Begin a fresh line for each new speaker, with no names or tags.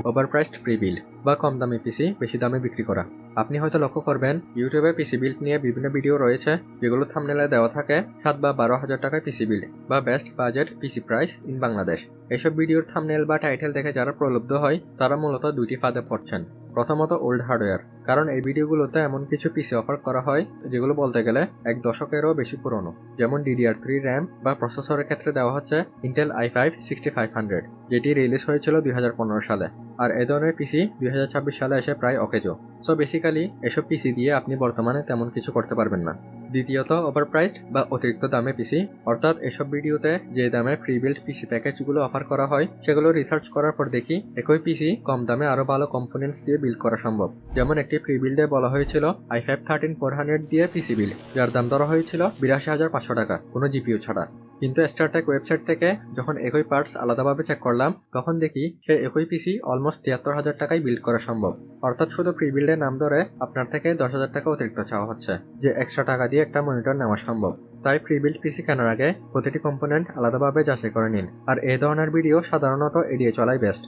ওভারপ্রাইসড pre build বা কম দামি পিসি বেশি দামে বিক্রি করা। আপনি হয়তো লক্ষ্য করবেন ইউটিউবে পিসি বিল্ড নিয়ে বিভিন্ন ভিডিও রয়েছে যেগুলো থাম্বনেলে দেওয়া থাকে 7 বা 12,000 টাকায় পিসি বিল্ড বা best budget PC price in Bangladesh. এসব ভিডিওর থাম্বনেল বা টাইটেল দেখে যারা প্রলুব্ধ হয় তারা মূলত দুইটি ফাঁদে পড়ছেন। প্রথমত ওল্ড হার্ডওয়্যার, কারণ এই ভিডিওগুলোতে এমন কিছু পিসি অফার করা হয় যেগুলো বলতে গেলে এক দশকেরও বেশি পুরনো, যেমন DDR3 র্যাম বা প্রসেসরের ক্ষেত্রে দেওয়া হচ্ছে ইন্টেল i5-6500, যেটি রিলিজ হয়েছিল 2015 সালে। আর এ ধরনের পিসি 2026 সালে এসে প্রায় অকেজো। সো বেসিক্যালি এসব পিসি দিয়ে আপনি বর্তমানে তেমন কিছু করতে পারবেন না। দ্বিতীয়ত ওভারপ্রাইসড বা অতিরিক্ত দামে পিসি, অর্থাৎ এসব ভিডিওতে যে দামে প্রি বিল্ড পিসি প্যাকেজগুলো অফার করা হয় সেগুলো রিসার্চ করার পর দেখি একই পিসি কম দামে আরো ভালো কম্পোনেন্টস দিয়ে বিল্ড করা সম্ভব। যেমন একটি প্রি বিল্ডে বলা হয়েছিল i5-13400 দিয়ে পিসি বিল্ড, যার দাম ধরা হয়েছিল 82,500 টাকা কোনো জিপিইউ ছাড়া। কিন্তু স্টারটেক ওয়েবসাইট থেকে যখন একই পার্টস আলাদাভাবে চেক করলাম তখন দেখি সে একই পিসি অলমোস্ট 73,000 টাকায় বিল্ড করা সম্ভব। অর্থাৎ শুধু প্রি বিল্ডের নাম ধরে আপনার থেকে 10,000 টাকা অতিরিক্ত চাওয়া হচ্ছে যে এক্সট্রা টাকা দিয়ে একটা মনিটর নেওয়া সম্ভব। তাই প্রি বিল্ড পিসি কেনার আগে প্রতিটি কম্পোনেন্ট আলাদাভাবে যাচাই করে নিন, আর এই ধরনের ভিডিও সাধারণত এড়িয়ে চলাই বেস্ট।